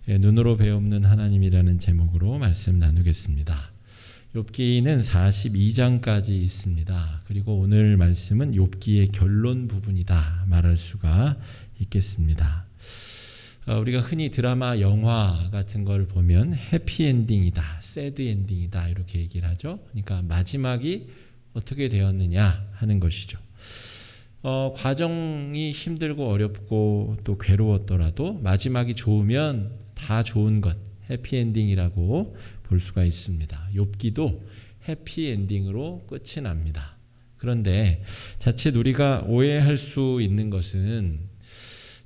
눈으로 배없는 하나님이라는 제목으로 말씀 나누겠습니다. 욥기는 42장까지 있습니다. 그리고 오늘 말씀은 욥기의 결론 부분이다 말할 수가 있겠습니다. 우리가 흔히 드라마, 영화 같은 걸 보면 해피엔딩이다, 새드엔딩이다 이렇게 얘기를 하죠. 그러니까 마지막이 어떻게 되었느냐 하는 것이죠. 과정이 힘들고 어렵고 또 괴로웠더라도 마지막이 좋으면 다 좋은 것, 해피엔딩이라고 볼 수가 있습니다. 욥기도 해피엔딩으로 끝이 납니다. 그런데 자칫 우리가 오해할 수 있는 것은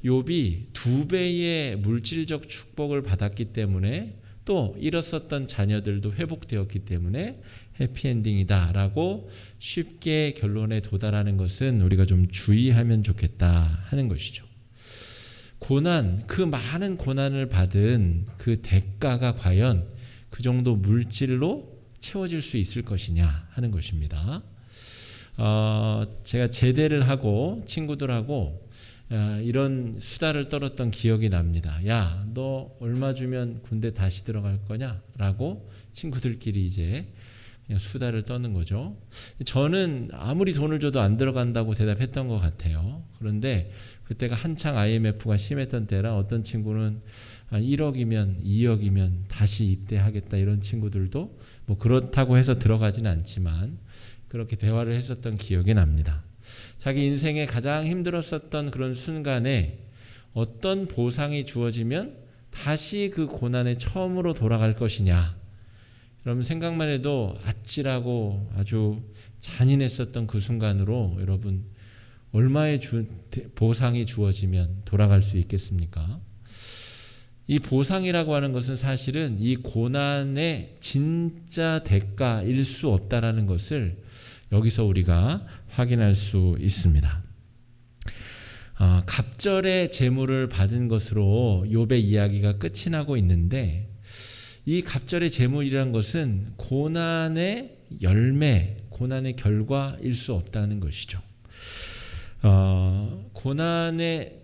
욥이 2배의 물질적 축복을 받았기 때문에 또 잃었었던 자녀들도 회복되었기 때문에 해피엔딩이다라고 쉽게 결론에 도달하는 것은 우리가 좀 주의하면 좋겠다 하는 것이죠. 고난, 그 많은 고난을 받은 그 대가가 과연 그 정도 물질로 채워질 수 있을 것이냐 하는 것입니다. 제가 제대를 하고 친구들하고 이런 수다를 떨었던 기억이 납니다. 야, 너 얼마 주면 군대 다시 들어갈 거냐? 라고 친구들끼리 이제 그냥 수다를 떠는 거죠. 저는 아무리 돈을 줘도 안 들어간다고 대답했던 것 같아요. 그런데 그때가 한창 IMF가 심했던 때라 어떤 친구는 1억이면 2억이면 다시 입대하겠다 이런 친구들도 뭐 그렇다고 해서 들어가지는 않지만 그렇게 대화를 했었던 기억이 납니다. 자기 인생에 가장 힘들었었던 그런 순간에 어떤 보상이 주어지면 다시 그 고난에 처음으로 돌아갈 것이냐. 여러분 생각만 해도 아찔하고 아주 잔인했었던 그 순간으로 여러분 얼마의 보상이 주어지면 돌아갈 수 있겠습니까? 이 보상이라고 하는 것은 사실은 이 고난의 진짜 대가일 수 없다라는 것을 여기서 우리가 확인할 수 있습니다. 갑절의 재물을 받은 것으로 욥의 이야기가 끝이 나고 있는데 이 갑절의 재물이란 것은 고난의 열매, 고난의 결과일 수 없다는 것이죠. 고난에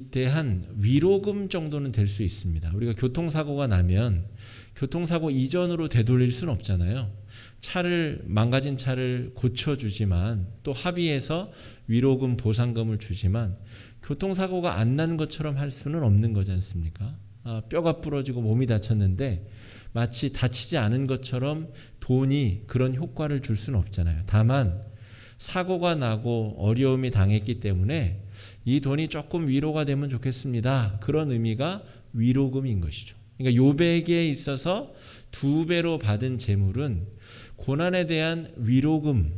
대한 위로금 정도는 될 수 있습니다. 우리가 교통사고가 나면 교통사고 이전으로 되돌릴 수는 없잖아요. 망가진 차를 고쳐주지만 또 합의해서 위로금, 보상금을 주지만 교통사고가 안 난 것처럼 할 수는 없는 거지 않습니까? 뼈가 부러지고 몸이 다쳤는데 마치 다치지 않은 것처럼 돈이 그런 효과를 줄 수는 없잖아요. 다만 사고가 나고 어려움이 당했기 때문에 이 돈이 조금 위로가 되면 좋겠습니다. 그런 의미가 위로금인 것이죠. 그러니까 욥에게 있어서 2배로 받은 재물은 고난에 대한 위로금이지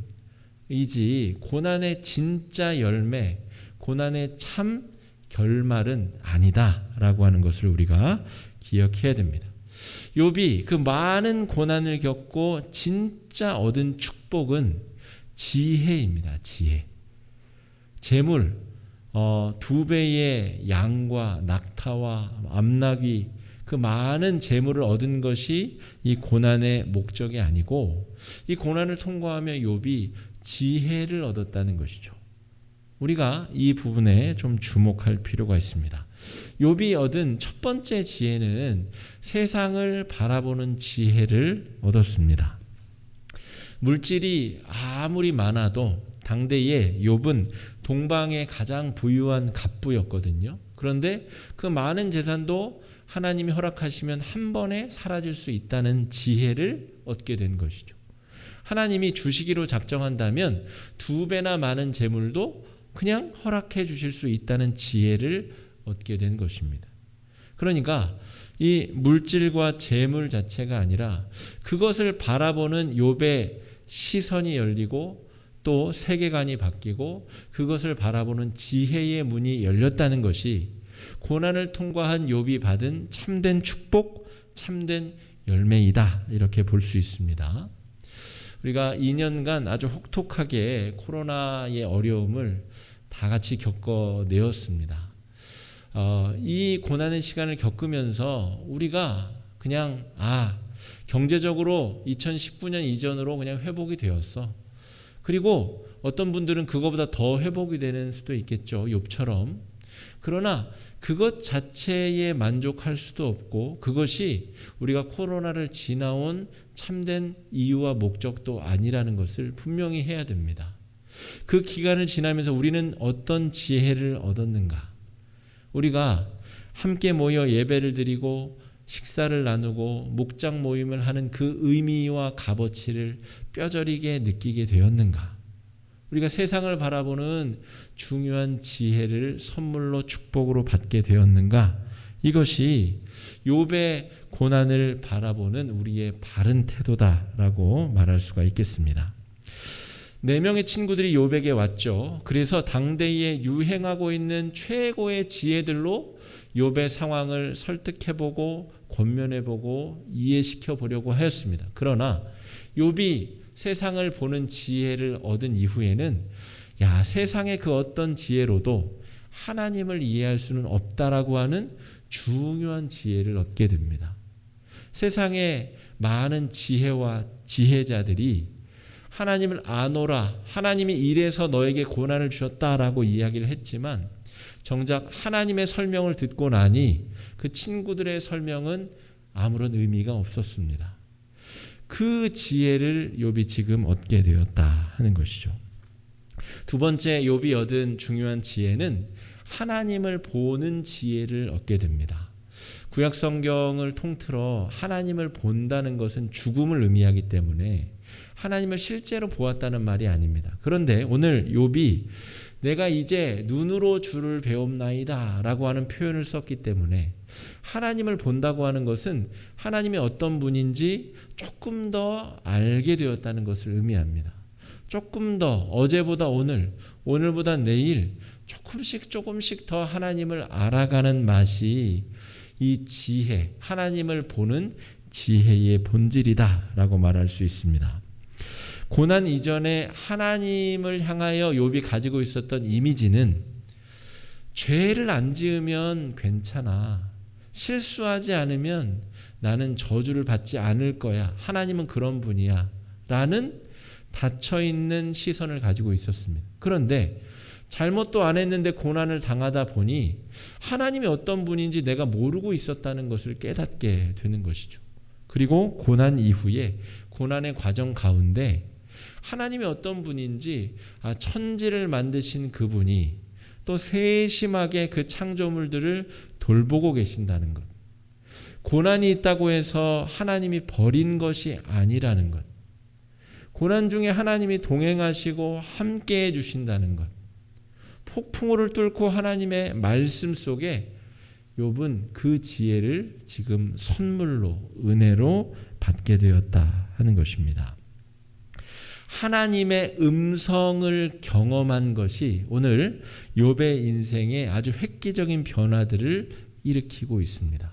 고난의 진짜 열매, 고난의 참 결말은 아니다라고 하는 것을 우리가 기억해야 됩니다. 욥이 그 많은 고난을 겪고 진짜 얻은 축복은 지혜입니다. 지혜. 재물, 2배의 양과 낙타와 암나귀 그 많은 재물을 얻은 것이 이 고난의 목적이 아니고 이 고난을 통과하며 욥이 지혜를 얻었다는 것이죠. 우리가 이 부분에 좀 주목할 필요가 있습니다. 욥이 얻은 첫 번째 지혜는 세상을 바라보는 지혜를 얻었습니다. 물질이 아무리 많아도 당대에 욥은 동방의 가장 부유한 갑부였거든요. 그런데 그 많은 재산도 하나님이 허락하시면 한 번에 사라질 수 있다는 지혜를 얻게 된 것이죠. 하나님이 주시기로 작정한다면 2배나 많은 재물도 그냥 허락해 주실 수 있다는 지혜를 얻게 된 것입니다. 그러니까 이 물질과 재물 자체가 아니라 그것을 바라보는 욥의 시선이 열리고 또 세계관이 바뀌고 그것을 바라보는 지혜의 문이 열렸다는 것이 고난을 통과한 욥이 받은 참된 축복, 참된 열매이다 이렇게 볼 수 있습니다. 우리가 2년간 아주 혹독하게 코로나의 어려움을 다 같이 겪어내었습니다. 이 고난의 시간을 겪으면서 우리가 그냥 경제적으로 2019년 이전으로 그냥 회복이 되었어. 그리고 어떤 분들은 그거보다 더 회복이 되는 수도 있겠죠. 욥처럼. 그러나 그것 자체에 만족할 수도 없고 그것이 우리가 코로나를 지나온 참된 이유와 목적도 아니라는 것을 분명히 해야 됩니다. 그 기간을 지나면서 우리는 어떤 지혜를 얻었는가? 우리가 함께 모여 예배를 드리고 식사를 나누고 목장 모임을 하는 그 의미와 값어치를 뼈저리게 느끼게 되었는가? 우리가 세상을 바라보는 중요한 지혜를 선물로 축복으로 받게 되었는가? 이것이 욥의 고난을 바라보는 우리의 바른 태도다라고 말할 수가 있겠습니다. 4명의 친구들이 욥에게 왔죠. 그래서 당대에 유행하고 있는 최고의 지혜들로 욥의 상황을 설득해보고 권면해보고 이해시켜보려고 하였습니다. 그러나 욥이 세상을 보는 지혜를 얻은 이후에는 세상의 그 어떤 지혜로도 하나님을 이해할 수는 없다라고 하는 중요한 지혜를 얻게 됩니다. 세상의 많은 지혜와 지혜자들이 하나님을 아노라, 하나님이 이래서 너에게 고난을 주셨다라고 이야기를 했지만 정작 하나님의 설명을 듣고 나니 그 친구들의 설명은 아무런 의미가 없었습니다. 그 지혜를 욥이 지금 얻게 되었다 하는 것이죠. 두 번째 욥이 얻은 중요한 지혜는 하나님을 보는 지혜를 얻게 됩니다. 구약 성경을 통틀어 하나님을 본다는 것은 죽음을 의미하기 때문에 하나님을 실제로 보았다는 말이 아닙니다. 그런데 오늘 욥이 내가 이제 눈으로 주를 배움나이다 라고 하는 표현을 썼기 때문에 하나님을 본다고 하는 것은 하나님이 어떤 분인지 조금 더 알게 되었다는 것을 의미합니다. 조금 더 어제보다 오늘, 오늘보다 내일 조금씩 더 하나님을 알아가는 맛이 이 지혜, 하나님을 보는 지혜의 본질이다 라고 말할 수 있습니다. 고난 이전에 하나님을 향하여 욥이 가지고 있었던 이미지는 죄를 안 지으면 괜찮아. 실수하지 않으면 나는 저주를 받지 않을 거야. 하나님은 그런 분이야. 라는 닫혀있는 시선을 가지고 있었습니다. 그런데 잘못도 안 했는데 고난을 당하다 보니 하나님이 어떤 분인지 내가 모르고 있었다는 것을 깨닫게 되는 것이죠. 그리고 고난 이후에 고난의 과정 가운데 하나님이 어떤 분인지 천지를 만드신 그분이 또 세심하게 그 창조물들을 돌보고 계신다는 것. 고난이 있다고 해서 하나님이 버린 것이 아니라는 것. 고난 중에 하나님이 동행하시고 함께해 주신다는 것. 폭풍우를 뚫고 하나님의 말씀 속에 욥은 그 지혜를 지금 선물로 은혜로 받게 되었다 하는 것입니다. 하나님의 음성을 경험한 것이 오늘 욥의 인생에 아주 획기적인 변화들을 일으키고 있습니다.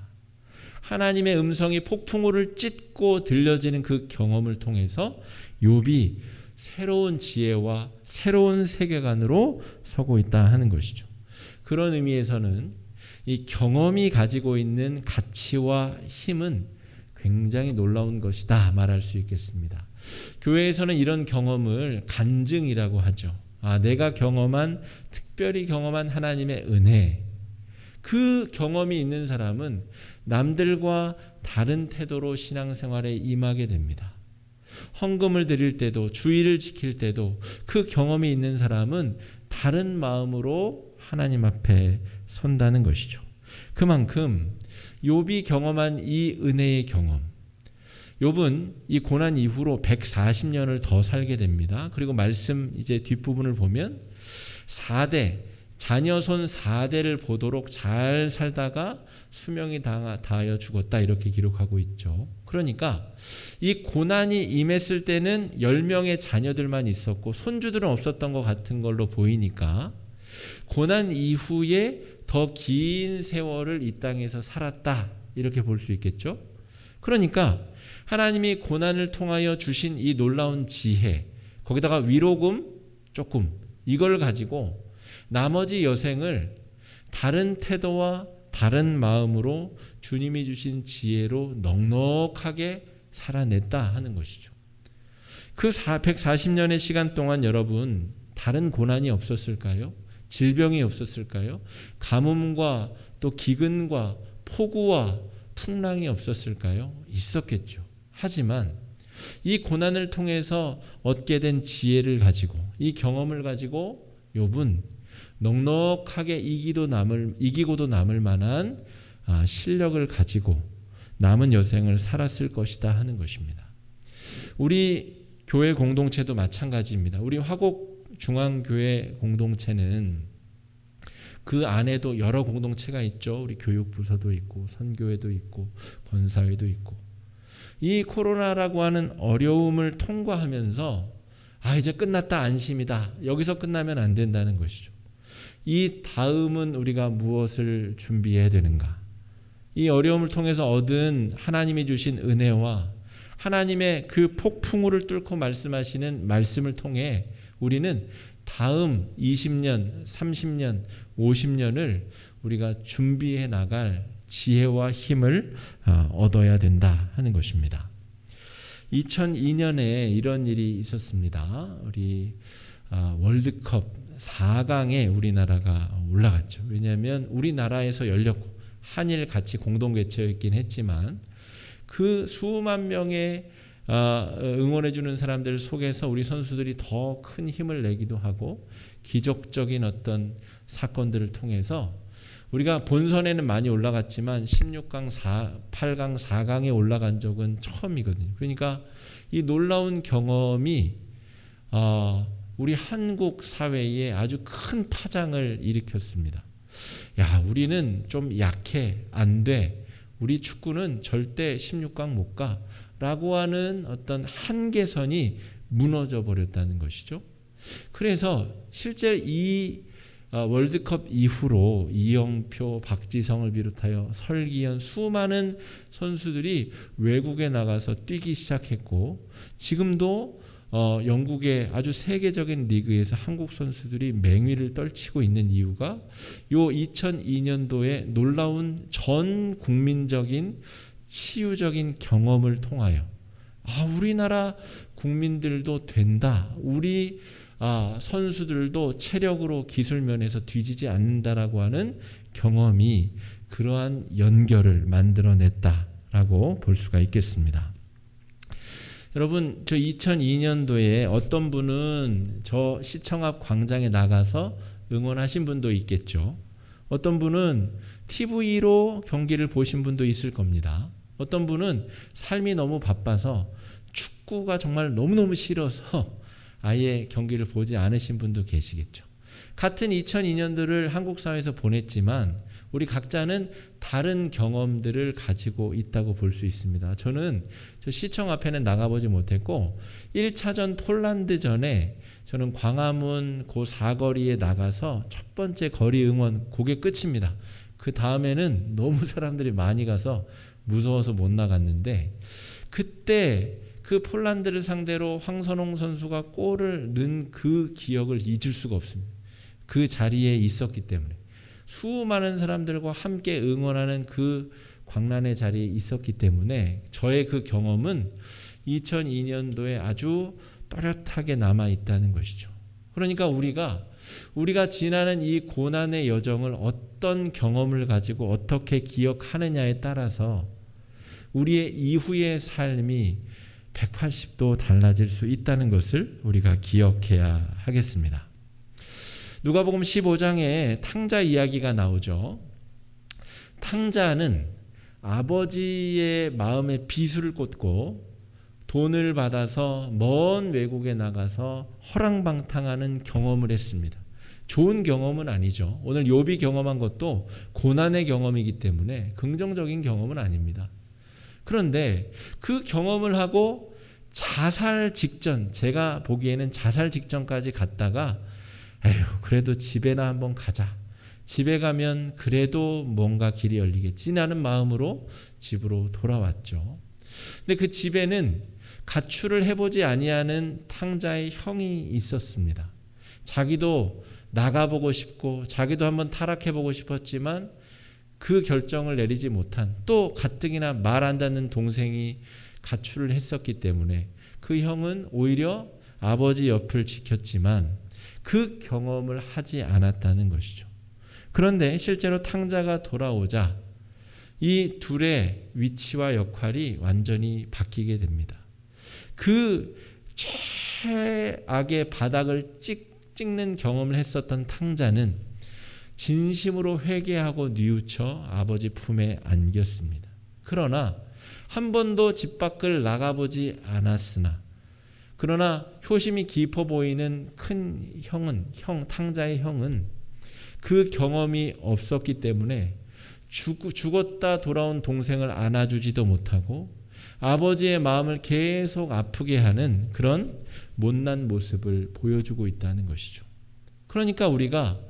하나님의 음성이 폭풍우를 찢고 들려지는 그 경험을 통해서 욥이 새로운 지혜와 새로운 세계관으로 서고 있다 하는 것이죠. 그런 의미에서는 이 경험이 가지고 있는 가치와 힘은 굉장히 놀라운 것이다 말할 수 있겠습니다. 교회에서는 이런 경험을 간증이라고 하죠. 내가 특별히 경험한 하나님의 은혜. 그 경험이 있는 사람은 남들과 다른 태도로 신앙생활에 임하게 됩니다. 헌금을 드릴 때도 주의를 지킬 때도 그 경험이 있는 사람은 다른 마음으로 하나님 앞에 선다는 것이죠. 그만큼 욥이 경험한 이 은혜의 경험, 욥은 이 고난 이후로 140년을 더 살게 됩니다. 그리고 말씀 이제 뒷부분을 보면 4대, 자녀손 4대를 보도록 잘 살다가 수명이 다하여 죽었다 이렇게 기록하고 있죠. 그러니까 이 고난이 임했을 때는 10명의 자녀들만 있었고 손주들은 없었던 것 같은 걸로 보이니까 고난 이후에 더 긴 세월을 이 땅에서 살았다 이렇게 볼 수 있겠죠. 그러니까 하나님이 고난을 통하여 주신 이 놀라운 지혜, 거기다가 위로금 조금, 이걸 가지고 나머지 여생을 다른 태도와 다른 마음으로 주님이 주신 지혜로 넉넉하게 살아냈다 하는 것이죠. 그 140년의 시간 동안 여러분 다른 고난이 없었을까요? 질병이 없었을까요? 가뭄과 또 기근과 폭우와 풍랑이 없었을까요? 있었겠죠. 하지만 이 고난을 통해서 얻게 된 지혜를 가지고 이 경험을 가지고 욥은 넉넉하게 이기고도 남을 만한 실력을 가지고 남은 여생을 살았을 것이다 하는 것입니다. 우리 교회 공동체도 마찬가지입니다. 우리 화곡 중앙교회 공동체는 그 안에도 여러 공동체가 있죠. 우리 교육부서도 있고 선교회도 있고 권사회도 있고. 이 코로나라고 하는 어려움을 통과하면서 이제 끝났다, 안심이다. 여기서 끝나면 안 된다는 것이죠. 이 다음은 우리가 무엇을 준비해야 되는가? 이 어려움을 통해서 얻은 하나님이 주신 은혜와 하나님의 그 폭풍우를 뚫고 말씀하시는 말씀을 통해 우리는 다음 20년, 30년, 50년을 우리가 준비해 나갈 지혜와 힘을 얻어야 된다 하는 것입니다. 2002년에 이런 일이 있었습니다. 우리 월드컵 4강에 우리나라가 올라갔죠. 왜냐하면 우리나라에서 열렸고 한일 같이 공동 개최였긴 했지만 그 수만 명의 응원해주는 사람들 속에서 우리 선수들이 더 큰 힘을 내기도 하고 기적적인 어떤 사건들을 통해서 우리가 본선에는 많이 올라갔지만 16강, 8강, 4강에 올라간 적은 처음이거든요. 그러니까 이 놀라운 경험이 우리 한국 사회에 아주 큰 파장을 일으켰습니다. 우리는 좀 약해, 안 돼. 우리 축구는 절대 16강 못 가. 라고 하는 어떤 한계선이 무너져 버렸다는 것이죠. 그래서 실제 이 월드컵 이후로 이영표, 박지성을 비롯하여 설기현 수많은 선수들이 외국에 나가서 뛰기 시작했고 지금도 영국의 아주 세계적인 리그에서 한국 선수들이 맹위를 떨치고 있는 이유가 요 2002년도에 놀라운 전 국민적인 치유적인 경험을 통하여 우리나라 국민들도 된다. 우리 선수들도 체력으로 기술 면에서 뒤지지 않는다라고 하는 경험이 그러한 연결을 만들어냈다라고 볼 수가 있겠습니다. 여러분, 저 2002년도에 어떤 분은 저 시청 앞 광장에 나가서 응원하신 분도 있겠죠. 어떤 분은 TV로 경기를 보신 분도 있을 겁니다. 어떤 분은 삶이 너무 바빠서 축구가 정말 너무너무 싫어서 아예 경기를 보지 않으신 분도 계시겠죠. 같은 2002년도를 한국 사회에서 보냈지만 우리 각자는 다른 경험들을 가지고 있다고 볼 수 있습니다. 저는 저 시청 앞에는 나가보지 못했고 1차전 폴란드전에 저는 광화문 그 사거리에 나가서 첫 번째 거리 응원 그게 끝입니다. 그 다음에는 너무 사람들이 많이 가서 무서워서 못 나갔는데 그때 그 폴란드를 상대로 황선홍 선수가 골을 넣은 그 기억을 잊을 수가 없습니다. 그 자리에 있었기 때문에 수많은 사람들과 함께 응원하는 그 광란의 자리에 있었기 때문에 저의 그 경험은 2002년도에 아주 또렷하게 남아있다는 것이죠. 그러니까 우리가 지나는 이 고난의 여정을 어떤 경험을 가지고 어떻게 기억하느냐에 따라서 우리의 이후의 삶이 180도 달라질 수 있다는 것을 우리가 기억해야 하겠습니다. 누가복음 15장에 탕자 이야기가 나오죠. 탕자는 아버지의 마음에 비수를 꽂고 돈을 받아서 먼 외국에 나가서 허랑방탕하는 경험을 했습니다. 좋은 경험은 아니죠. 오늘 욥이 경험한 것도 고난의 경험이기 때문에 긍정적인 경험은 아닙니다. 그런데 그 경험을 하고 자살 직전, 제가 보기에는 자살 직전까지 갔다가 그래도 집에나 한번 가자. 집에 가면 그래도 뭔가 길이 열리겠지라는 마음으로 집으로 돌아왔죠. 근데 그 집에는 가출을 해보지 아니하는 탕자의 형이 있었습니다. 자기도 나가보고 싶고 자기도 한번 타락해보고 싶었지만 그 결정을 내리지 못한 또 가뜩이나 말 안 듣는 동생이 가출을 했었기 때문에 그 형은 오히려 아버지 옆을 지켰지만 그 경험을 하지 않았다는 것이죠. 그런데 실제로 탕자가 돌아오자 이 둘의 위치와 역할이 완전히 바뀌게 됩니다. 그 최악의 바닥을 찍는 경험을 했었던 탕자는 진심으로 회개하고 뉘우쳐 아버지 품에 안겼습니다. 그러나 한 번도 집 밖을 나가보지 않았으나, 그러나 효심이 깊어 보이는 큰 탕자의 형은 그 경험이 없었기 때문에 죽었다 돌아온 동생을 안아주지도 못하고 아버지의 마음을 계속 아프게 하는 그런 못난 모습을 보여주고 있다는 것이죠. 그러니까 우리가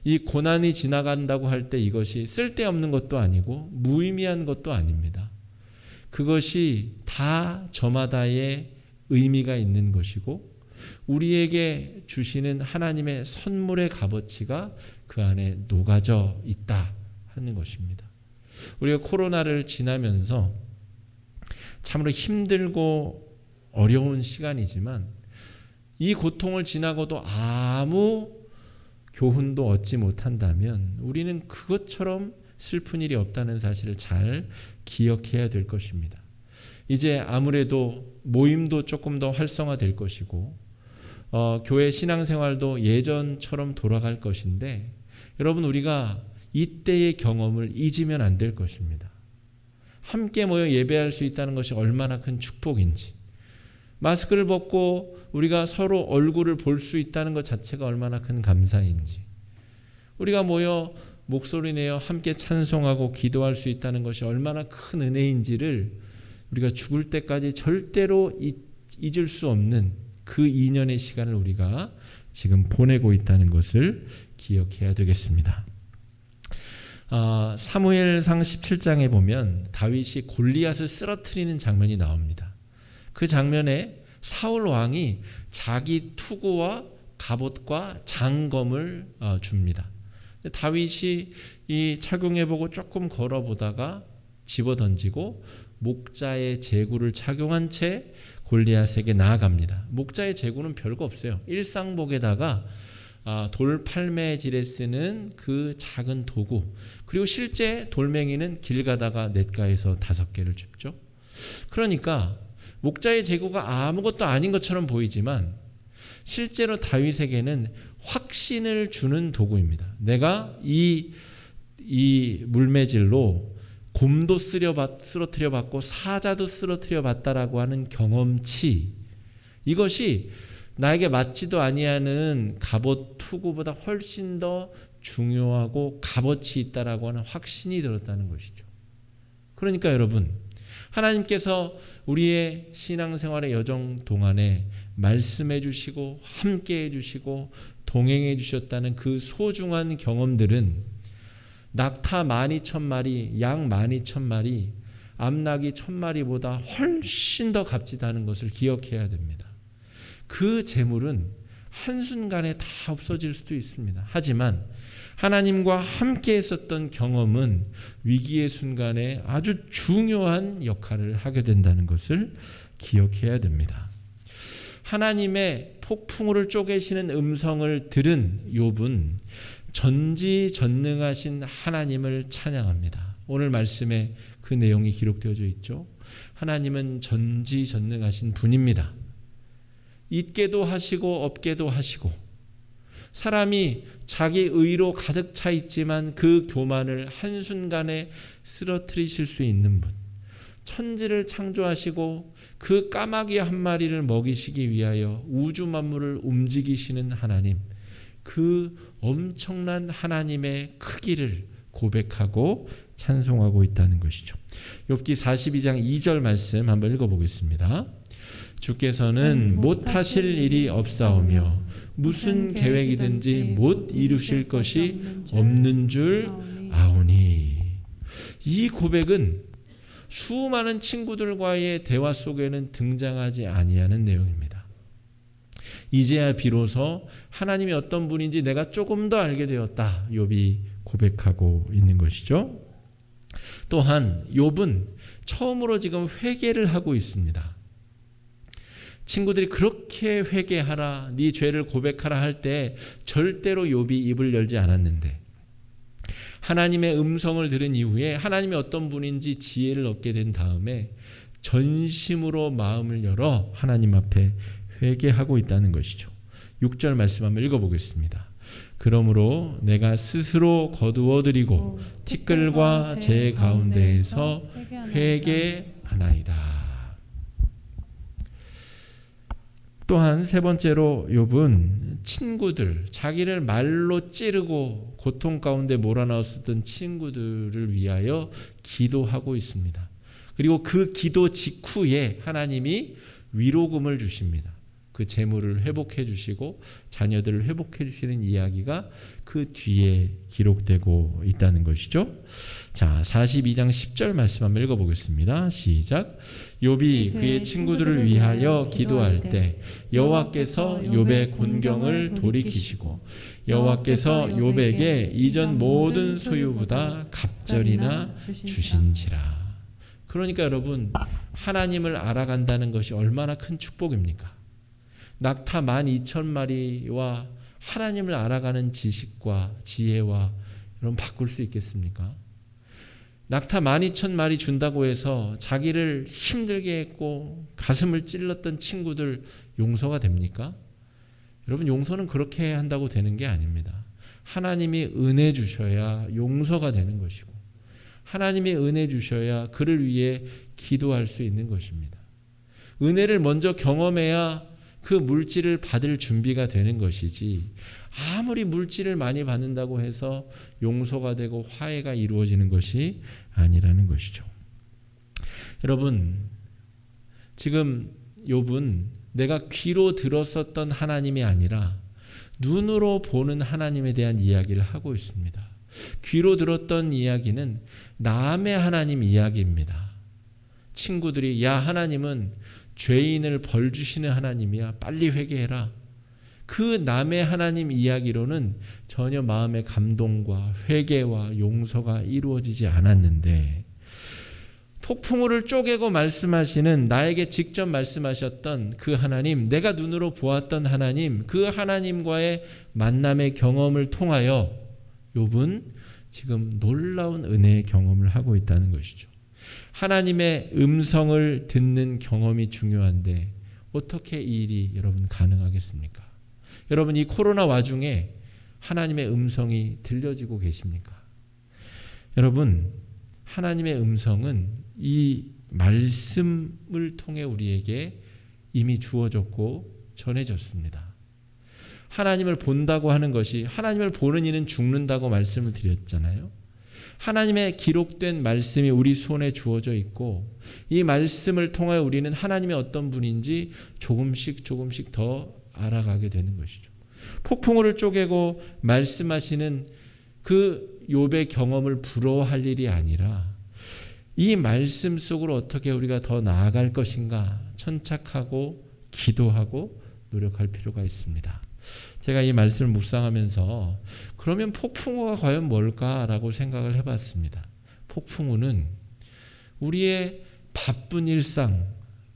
이 고난이 지나간다고 할 때 이것이 쓸데없는 것도 아니고 무의미한 것도 아닙니다. 그것이 다 저마다의 의미가 있는 것이고 우리에게 주시는 하나님의 선물의 값어치가 그 안에 녹아져 있다 하는 것입니다. 우리가 코로나를 지나면서 참으로 힘들고 어려운 시간이지만 이 고통을 지나고도 아무 교훈도 얻지 못한다면 우리는 그것처럼 슬픈 일이 없다는 사실을 잘 기억해야 될 것입니다. 이제 아무래도 모임도 조금 더 활성화될 것이고 교회 신앙생활도 예전처럼 돌아갈 것인데 여러분, 우리가 이때의 경험을 잊으면 안 될 것입니다. 함께 모여 예배할 수 있다는 것이 얼마나 큰 축복인지, 마스크를 벗고 우리가 서로 얼굴을 볼 수 있다는 것 자체가 얼마나 큰 감사인지, 우리가 모여 목소리 내어 함께 찬송하고 기도할 수 있다는 것이 얼마나 큰 은혜인지를 우리가 죽을 때까지 절대로 잊을 수 없는 그 2년의 시간을 우리가 지금 보내고 있다는 것을 기억해야 되겠습니다. 사무엘상 17장에 보면 다윗이 골리앗을 쓰러뜨리는 장면이 나옵니다. 그 장면에 사울 왕이 자기 투구와 갑옷과 장검을 줍니다. 다윗이 이 착용해보고 조금 걸어보다가 집어던지고 목자의 제구를 착용한 채 골리앗에게 나아갑니다. 목자의 제구는 별거 없어요. 일상복에다가 돌 팔매질에 쓰는 그 작은 도구, 그리고 실제 돌멩이는 길 가다가 냇가에서 5개를 줍죠. 그러니까 목자의 제구가 아무것도 아닌 것처럼 보이지만 실제로 다윗에게는 확신을 주는 도구입니다. 내가 이 물매질로 곰도 쓰러뜨려 봤고 사자도 쓰러뜨려 봤다라고 하는 경험치, 이것이 나에게 맞지도 아니하는 갑옷 투구보다 훨씬 더 중요하고 값어치 있다라고 하는 확신이 들었다는 것이죠. 그러니까 여러분, 하나님께서 우리의 신앙생활의 여정 동안에 말씀해 주시고 함께해 주시고 동행해 주셨다는 그 소중한 경험들은 낙타 12,000마리, 양 12,000마리, 암낙이 1,000마리보다 훨씬 더 값지다는 것을 기억해야 됩니다. 그 재물은 한순간에 다 없어질 수도 있습니다. 하지만 하나님과 함께 했었던 경험은 위기의 순간에 아주 중요한 역할을 하게 된다는 것을 기억해야 됩니다. 하나님의 폭풍우를 쪼개시는 음성을 들은 욥은 전지전능하신 하나님을 찬양합니다. 오늘 말씀에 그 내용이 기록되어져 있죠. 하나님은 전지전능하신 분입니다. 있게도 하시고 없게도 하시고, 사람이 자기 의로 가득 차 있지만 그 교만을 한순간에 쓰러뜨리실 수 있는 분, 천지를 창조하시고 그 까마귀 한 마리를 먹이시기 위하여 우주 만물을 움직이시는 하나님, 그 엄청난 하나님의 크기를 고백하고 찬송하고 있다는 것이죠. 욥기 42장 2절 말씀 한번 읽어보겠습니다. 주께서는 못하실 일이 없사오며 무슨 계획이든지 못 이루실 것이 없는 줄 아오니. 이 고백은 수많은 친구들과의 대화 속에는 등장하지 아니하는 내용입니다. 이제야 비로소 하나님이 어떤 분인지 내가 조금 더 알게 되었다, 욥이 고백하고 있는 것이죠. 또한 욥은 처음으로 지금 회개를 하고 있습니다. 친구들이 그렇게 회개하라, 네 죄를 고백하라 할 때 절대로 욥이 입을 열지 않았는데 하나님의 음성을 들은 이후에 하나님이 어떤 분인지 지혜를 얻게 된 다음에 전심으로 마음을 열어 하나님 앞에 회개하고 있다는 것이죠. 6절 말씀 한번 읽어보겠습니다. 그러므로 내가 스스로 거두어드리고 티끌과 제 가운데에서 회개하나이다. 또한 세 번째로 욥은 친구들, 자기를 말로 찌르고 고통 가운데 몰아넣었던 친구들을 위하여 기도하고 있습니다. 그리고 그 기도 직후에 하나님이 위로금을 주십니다. 그 재물을 회복해 주시고 자녀들을 회복해 주시는 이야기가 그 뒤에 기록되고 있다는 것이죠. 자, 42장 10절 말씀 한번 읽어보겠습니다. 시작. 욥이 그의 친구들을 위하여 기도할 때 여호와께서 욥의 곤경을 돌이키시고 여호와께서 욥에게 이전 모든 소유보다 갑절이나 주신지라. 그러니까 여러분, 하나님을 알아간다는 것이 얼마나 큰 축복입니까? 낙타 12,000마리와 하나님을 알아가는 지식과 지혜와 여러분 바꿀 수 있겠습니까? 낙타 12,000마리 준다고 해서 자기를 힘들게 했고 가슴을 찔렀던 친구들 용서가 됩니까? 여러분, 용서는 그렇게 한다고 되는 게 아닙니다. 하나님이 은혜 주셔야 용서가 되는 것이고 하나님이 은혜 주셔야 그를 위해 기도할 수 있는 것입니다. 은혜를 먼저 경험해야 그 물질을 받을 준비가 되는 것이지, 아무리 물질을 많이 받는다고 해서 용서가 되고 화해가 이루어지는 것이 아니라는 것이죠. 여러분, 지금 욥은 내가 귀로 들었었던 하나님이 아니라 눈으로 보는 하나님에 대한 이야기를 하고 있습니다. 귀로 들었던 이야기는 남의 하나님 이야기입니다. 친구들이 야, 하나님은 죄인을 벌 주시는 하나님이야, 빨리 회개해라. 그 남의 하나님 이야기로는 전혀 마음의 감동과 회개와 용서가 이루어지지 않았는데, 폭풍우를 쪼개고 말씀하시는, 나에게 직접 말씀하셨던 그 하나님, 내가 눈으로 보았던 하나님, 그 하나님과의 만남의 경험을 통하여 욥은 지금 놀라운 은혜의 경험을 하고 있다는 것이죠. 하나님의 음성을 듣는 경험이 중요한데 어떻게 이 일이 여러분 가능하겠습니까? 여러분, 이 코로나 와중에 하나님의 음성이 들려지고 계십니까? 여러분, 하나님의 음성은 이 말씀을 통해 우리에게 이미 주어졌고 전해졌습니다. 하나님을 본다고 하는 것이, 하나님을 보는 이는 죽는다고 말씀을 드렸잖아요. 하나님의 기록된 말씀이 우리 손에 주어져 있고 이 말씀을 통하여 우리는 하나님이 어떤 분인지 조금씩 더 알아가게 되는 것이죠. 폭풍우를 쪼개고 말씀하시는 그 욥의 경험을 부러워할 일이 아니라 이 말씀 속으로 어떻게 우리가 더 나아갈 것인가 천착하고 기도하고 노력할 필요가 있습니다. 제가 이 말씀을 묵상하면서 그러면 폭풍우가 과연 뭘까라고 생각을 해봤습니다. 폭풍우는 우리의 바쁜 일상,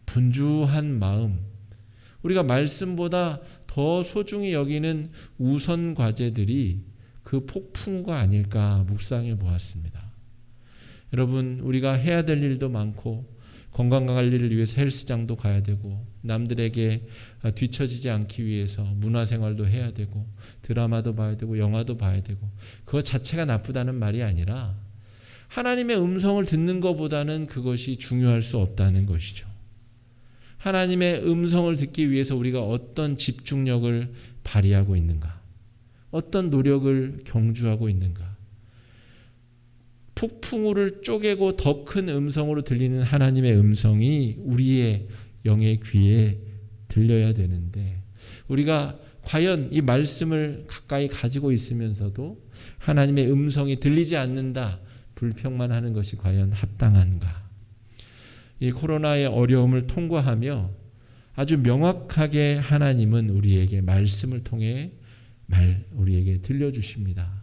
분주한 마음, 우리가 말씀보다 더 소중히 여기는 우선 과제들이 그 폭풍우가 아닐까 묵상해 보았습니다. 여러분, 우리가 해야 될 일도 많고 건강관리를 위해서 헬스장도 가야 되고 남들에게 뒤처지지 않기 위해서 문화생활도 해야 되고 드라마도 봐야 되고 영화도 봐야 되고, 그것 자체가 나쁘다는 말이 아니라 하나님의 음성을 듣는 것보다는 그것이 중요할 수 없다는 것이죠. 하나님의 음성을 듣기 위해서 우리가 어떤 집중력을 발휘하고 있는가, 어떤 노력을 경주하고 있는가. 폭풍우를 쪼개고 더 큰 음성으로 들리는 하나님의 음성이 우리의 영의 귀에 들려야 되는데, 우리가 과연 이 말씀을 가까이 가지고 있으면서도 하나님의 음성이 들리지 않는다, 불평만 하는 것이 과연 합당한가? 이 코로나의 어려움을 통과하며 아주 명확하게 하나님은 우리에게 말씀을 통해 우리에게 들려주십니다.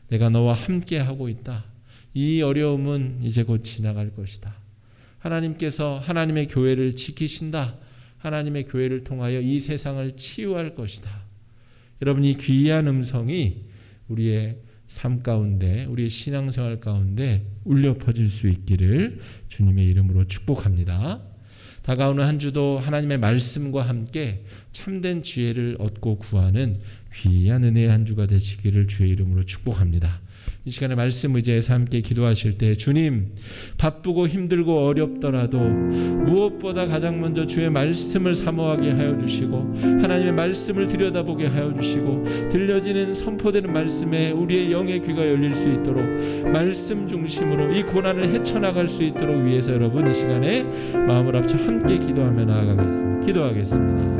내가 너와 함께 하고 있다. 이 어려움은 이제 곧 지나갈 것이다. 하나님께서 하나님의 교회를 지키신다. 하나님의 교회를 통하여 이 세상을 치유할 것이다. 여러분, 이 귀한 음성이 우리의 삶 가운데, 우리의 신앙생활 가운데 울려 퍼질 수 있기를 주님의 이름으로 축복합니다. 다가오는 한 주도 하나님의 말씀과 함께 참된 지혜를 얻고 구하는 귀한 은혜의 한 주가 되시기를 주의 이름으로 축복합니다. 이 시간에 말씀 의지해서 함께 기도하실 때, 주님, 바쁘고 힘들고 어렵더라도 무엇보다 가장 먼저 주의 말씀을 사모하게 하여 주시고, 하나님의 말씀을 들여다보게 하여 주시고, 들려지는 선포되는 말씀에 우리의 영의 귀가 열릴 수 있도록 말씀 중심으로 이 고난을 헤쳐나갈 수 있도록 위해서 여러분 이 시간에 마음을 합쳐 함께 기도하며 나아가겠습니다. 기도하겠습니다.